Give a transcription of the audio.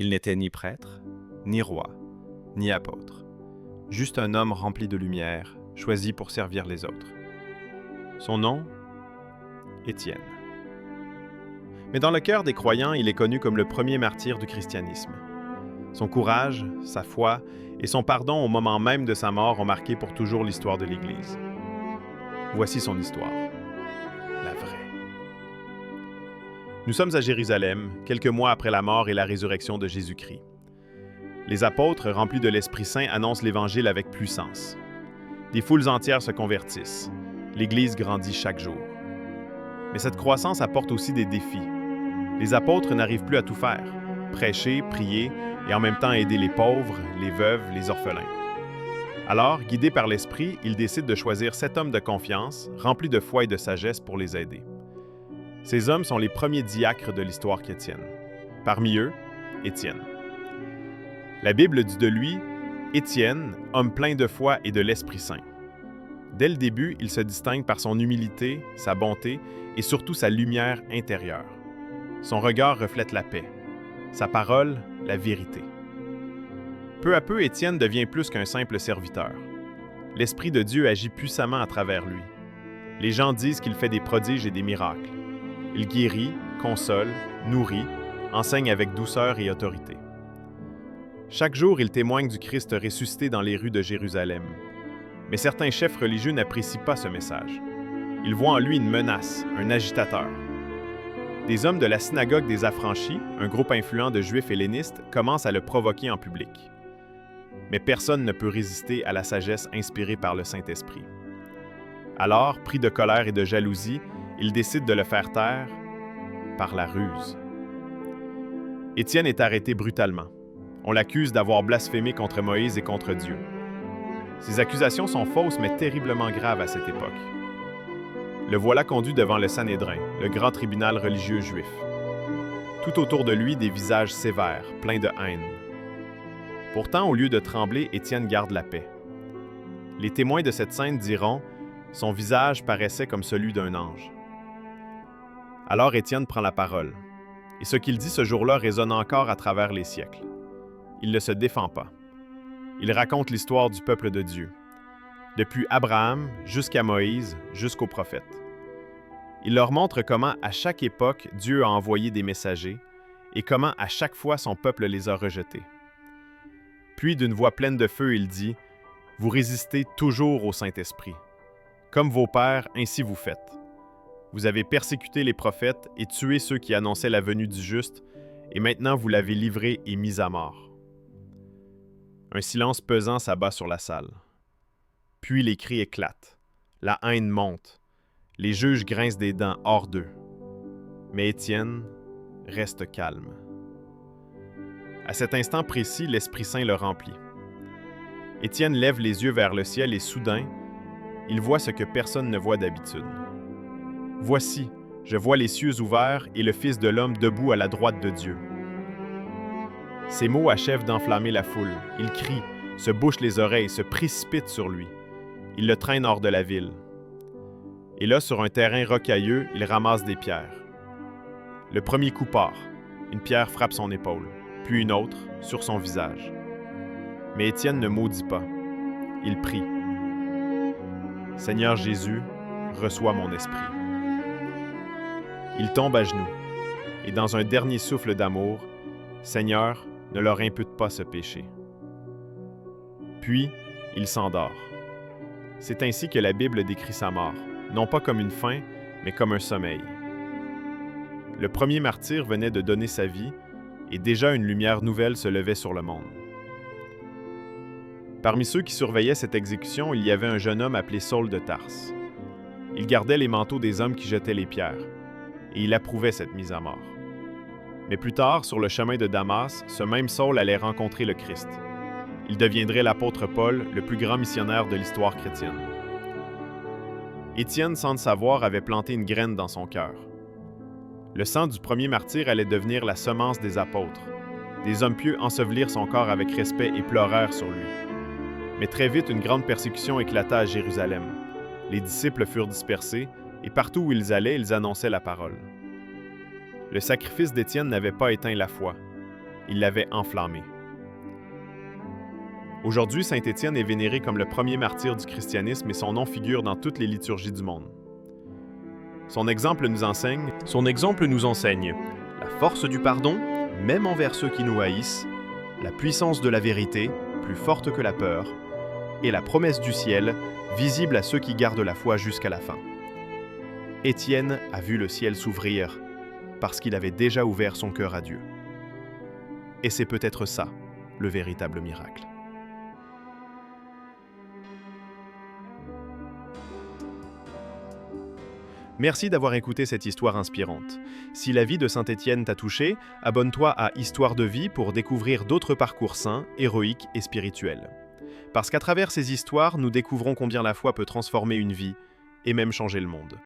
Il n'était ni prêtre, ni roi, ni apôtre. Juste un homme rempli de lumière, choisi pour servir les autres. Son nom, Étienne. Mais dans le cœur des croyants, il est connu comme le premier martyr du christianisme. Son courage, sa foi et son pardon au moment même de sa mort ont marqué pour toujours l'histoire de l'Église. Voici son histoire, la vraie. Nous sommes à Jérusalem, quelques mois après la mort et la résurrection de Jésus-Christ. Les apôtres, remplis de l'Esprit Saint, annoncent l'Évangile avec puissance. Des foules entières se convertissent. L'Église grandit chaque jour. Mais cette croissance apporte aussi des défis. Les apôtres n'arrivent plus à tout faire, prêcher, prier et en même temps aider les pauvres, les veuves, les orphelins. Alors, guidés par l'Esprit, ils décident de choisir 7 hommes de confiance, remplis de foi et de sagesse pour les aider. Ces hommes sont les premiers diacres de l'histoire chrétienne. Parmi eux, Étienne. La Bible dit de lui « Étienne, homme plein de foi et de l'Esprit Saint ». Dès le début, il se distingue par son humilité, sa bonté et surtout sa lumière intérieure. Son regard reflète la paix. Sa parole, la vérité. Peu à peu, Étienne devient plus qu'un simple serviteur. L'Esprit de Dieu agit puissamment à travers lui. Les gens disent qu'il fait des prodiges et des miracles. Il guérit, console, nourrit, enseigne avec douceur et autorité. Chaque jour, il témoigne du Christ ressuscité dans les rues de Jérusalem. Mais certains chefs religieux n'apprécient pas ce message. Ils voient en lui une menace, un agitateur. Des hommes de la synagogue des Affranchis, un groupe influent de Juifs hellénistes, commencent à le provoquer en public. Mais personne ne peut résister à la sagesse inspirée par le Saint-Esprit. Alors, pris de colère et de jalousie, il décide de le faire taire par la ruse. Étienne est arrêté brutalement. On l'accuse d'avoir blasphémé contre Moïse et contre Dieu. Ces accusations sont fausses mais terriblement graves à cette époque. Le voilà conduit devant le Sanhédrin, le grand tribunal religieux juif. Tout autour de lui, des visages sévères, pleins de haine. Pourtant, au lieu de trembler, Étienne garde la paix. Les témoins de cette scène diront « Son visage paraissait comme celui d'un ange ». Alors Étienne prend la parole, et ce qu'il dit ce jour-là résonne encore à travers les siècles. Il ne se défend pas. Il raconte l'histoire du peuple de Dieu, depuis Abraham jusqu'à Moïse, jusqu'aux prophètes. Il leur montre comment, à chaque époque, Dieu a envoyé des messagers et comment, à chaque fois, son peuple les a rejetés. Puis, d'une voix pleine de feu, il dit « Vous résistez toujours au Saint-Esprit. Comme vos pères, ainsi vous faites. Vous avez persécuté les prophètes et tué ceux qui annonçaient la venue du juste, et maintenant vous l'avez livré et mis à mort. » Un silence pesant s'abat sur la salle. Puis les cris éclatent. La haine monte. Les juges grincent des dents hors d'eux. Mais Étienne reste calme. À cet instant précis, l'Esprit Saint le remplit. Étienne lève les yeux vers le ciel et soudain, il voit ce que personne ne voit d'habitude. « Voici, je vois les cieux ouverts et le Fils de l'homme debout à la droite de Dieu. » Ces mots achèvent d'enflammer la foule. Il crie, se bouche les oreilles, se précipite sur lui. Il le traîne hors de la ville. Et là, sur un terrain rocailleux, il ramasse des pierres. Le premier coup part. Une pierre frappe son épaule, puis une autre, sur son visage. Mais Étienne ne maudit pas. Il prie. « Seigneur Jésus, reçois mon esprit. » Il tombe à genoux, et dans un dernier souffle d'amour, « Seigneur, ne leur impute pas ce péché. » Puis, il s'endort. C'est ainsi que la Bible décrit sa mort, non pas comme une fin, mais comme un sommeil. Le premier martyr venait de donner sa vie, et déjà une lumière nouvelle se levait sur le monde. Parmi ceux qui surveillaient cette exécution, il y avait un jeune homme appelé Saul de Tarse. Il gardait les manteaux des hommes qui jetaient les pierres, et il approuvait cette mise à mort. Mais plus tard, sur le chemin de Damas, ce même Saul allait rencontrer le Christ. Il deviendrait l'apôtre Paul, le plus grand missionnaire de l'histoire chrétienne. Étienne, sans le savoir, avait planté une graine dans son cœur. Le sang du premier martyr allait devenir la semence des apôtres. Des hommes pieux ensevelirent son corps avec respect et pleurèrent sur lui. Mais très vite, une grande persécution éclata à Jérusalem. Les disciples furent dispersés, et partout où ils allaient, ils annonçaient la parole. Le sacrifice d'Étienne n'avait pas éteint la foi. il l'avait enflammée. Aujourd'hui, saint Étienne est vénéré comme le premier martyr du christianisme et son nom figure dans toutes les liturgies du monde. Son exemple nous enseigne la force du pardon, même envers ceux qui nous haïssent, la puissance de la vérité, plus forte que la peur, et la promesse du ciel, visible à ceux qui gardent la foi jusqu'à la fin. Étienne a vu le ciel s'ouvrir parce qu'il avait déjà ouvert son cœur à Dieu. Et c'est peut-être ça, le véritable miracle. Merci d'avoir écouté cette histoire inspirante. Si la vie de saint Étienne t'a touché, abonne-toi à Histoire de vie pour découvrir d'autres parcours saints, héroïques et spirituels. Parce qu'à travers ces histoires, nous découvrons combien la foi peut transformer une vie et même changer le monde.